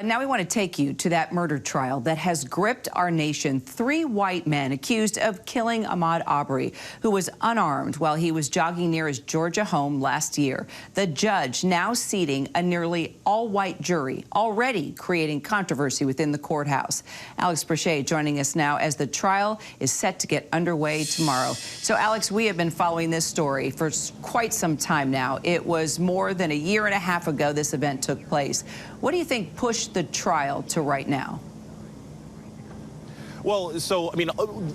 Now we want to take you to that murder trial that has gripped our nation. 3 white men accused of killing Ahmaud Arbery, who was unarmed while he was jogging near his Georgia home last year. The judge now seating a nearly all-white jury, already creating controversy within the courthouse. Alex Brachet joining us now as the trial is set to get underway tomorrow. So, Alex, we have been following this story for quite some time now. It was more than a year and a half ago this event took place. What do you think pushed the trial to right now? Well, so, I mean,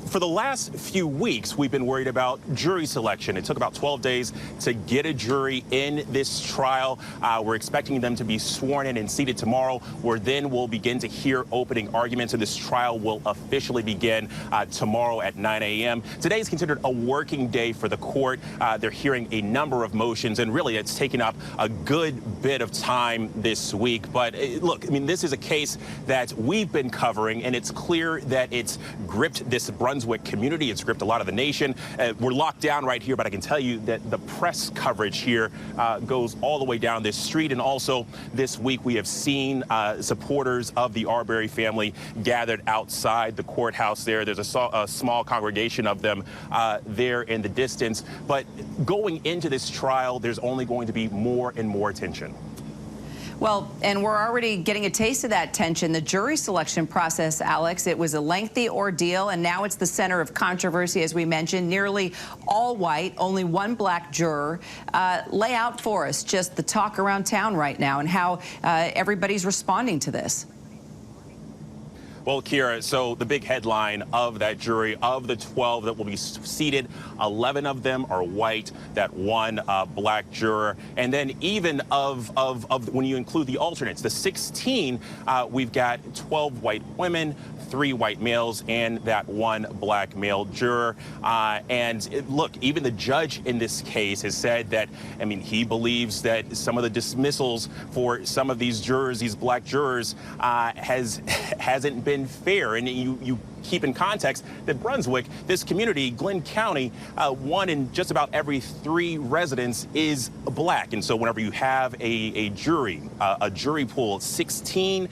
for the last few weeks, we've been worried about jury selection. It took about 12 days to get a jury in this trial. We're expecting them to be sworn in and seated tomorrow, where then we'll begin to hear opening arguments, and this trial will officially begin tomorrow at 9 a.m. Today is considered a working day for the court. They're hearing a number of motions, and really it's taken up a good bit of time this week. But look, I mean, this is a case that we've been covering, and it's clear that it's gripped this Brunswick community. It's gripped a lot of the nation. We're locked down right here, but I can tell you that the press coverage here goes all the way down this street. And also this week, we have seen supporters of the Arbery family gathered outside the courthouse there. There's a small congregation of them there in the distance. But going into this trial, there's only going to be more and more attention. Well, and we're already getting a taste of that tension. The jury selection process, Alex, it was a lengthy ordeal, and now it's the center of controversy, as we mentioned. Nearly all white, only one black juror. Lay out for us just the talk around town right now and how everybody's responding to this. Well, Kira, so the big headline of that jury, of the 12 that will be seated, 11 of them are white, that one black juror. And then even of when you include the alternates, the 16, we've got 12 white women, 3 white males, and that one black male juror. Look, even the judge in this case has said that, I mean, he believes that some of the dismissals for some of these jurors, these black jurors, hasn't been fair. And you keep in context that Brunswick, this community, Glenn County, 1 in just about every 3 residents is black. And so whenever you have a jury pool, 16,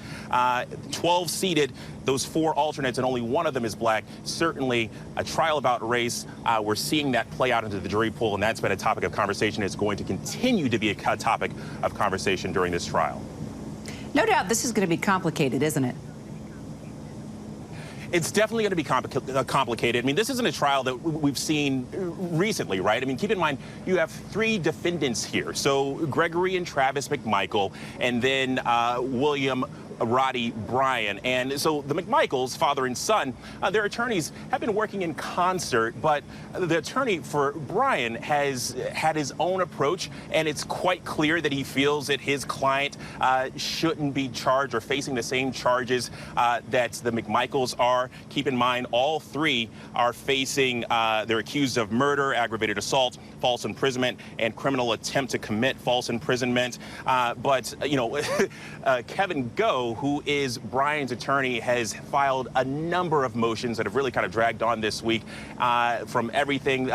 12 seated, those 4 alternates, and only one of them is black, certainly a trial about race. We're seeing that play out into the jury pool, and that's been a topic of conversation. It's going to continue to be a topic of conversation during this trial. No doubt this is going to be complicated, isn't it? It's definitely going to be complicated. I mean, this isn't a trial that we've seen recently, right? I mean, keep in mind, you have 3 defendants here. So Gregory and Travis McMichael, and then William Roddy Bryan. And so the McMichaels, father and son, their attorneys have been working in concert, but the attorney for Bryan has had his own approach, and it's quite clear that he feels that his client shouldn't be charged or facing the same charges that the McMichaels are. Keep in mind, all 3 are facing, they're accused of murder, aggravated assault, false imprisonment, and criminal attempt to commit false imprisonment. But, you know, Kevin Go, who is Bryan's attorney, has filed a number of motions that have really kind of dragged on this week. From everything,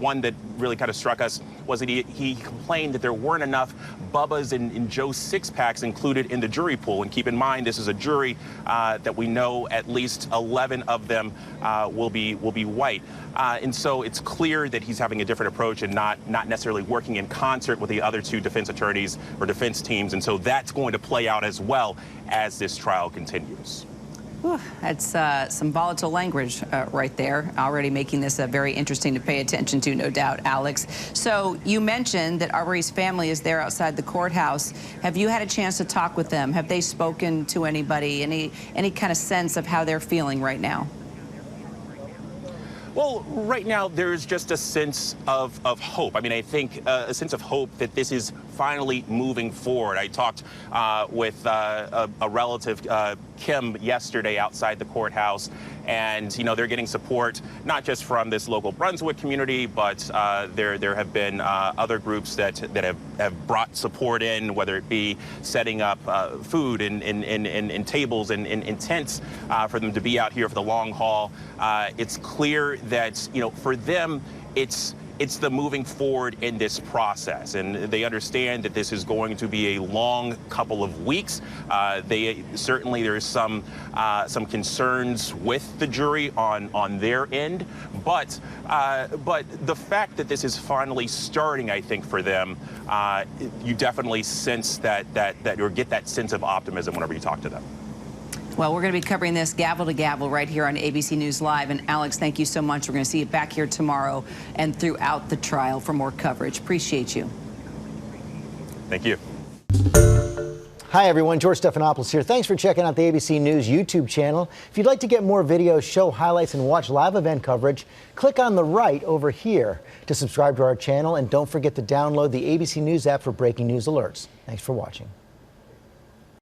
one that really kind of struck us was that he complained that there weren't enough Bubba's and Joe's 6-packs included in the jury pool. And keep in mind, this is a jury that we know at least 11 of them will be white. And so it's clear that he's having a different approach and not necessarily working in concert with the other 2 defense attorneys or defense teams. And so that's going to play out as well as this trial continues. Whew, that's some volatile language right there, already making this very interesting to pay attention to, no doubt, Alex. So you mentioned that Arbery's family is there outside the courthouse. Have you had a chance to talk with them? Have they spoken to anybody? Any kind of sense of how they're feeling right now? Well, right now, there's just a sense of hope. I mean, I think a sense of hope that this is finally moving forward. I talked with a relative, Kim, yesterday outside the courthouse, and, you know, they're getting support not just from this local Brunswick community, but there have been other groups that have brought support in, whether it be setting up food and tables and tents for them to be out here for the long haul. It's clear that, you know, for them, it's it's the moving forward in this process. And they understand that this is going to be a long couple of weeks. Certainly there's some concerns with the jury on their end, but the fact that this is finally starting, I think, for them, you definitely sense that or get that sense of optimism whenever you talk to them. Well, we're going to be covering this gavel to gavel right here on ABC News Live. And Alex, thank you so much. We're going to see you back here tomorrow and throughout the trial for more coverage. Appreciate you. Thank you. Hi, everyone. George Stephanopoulos here. Thanks for checking out the ABC News YouTube channel. If you'd like to get more videos, show highlights, and watch live event coverage, click on the right over here to subscribe to our channel. And don't forget to download the ABC News app for breaking news alerts. Thanks for watching.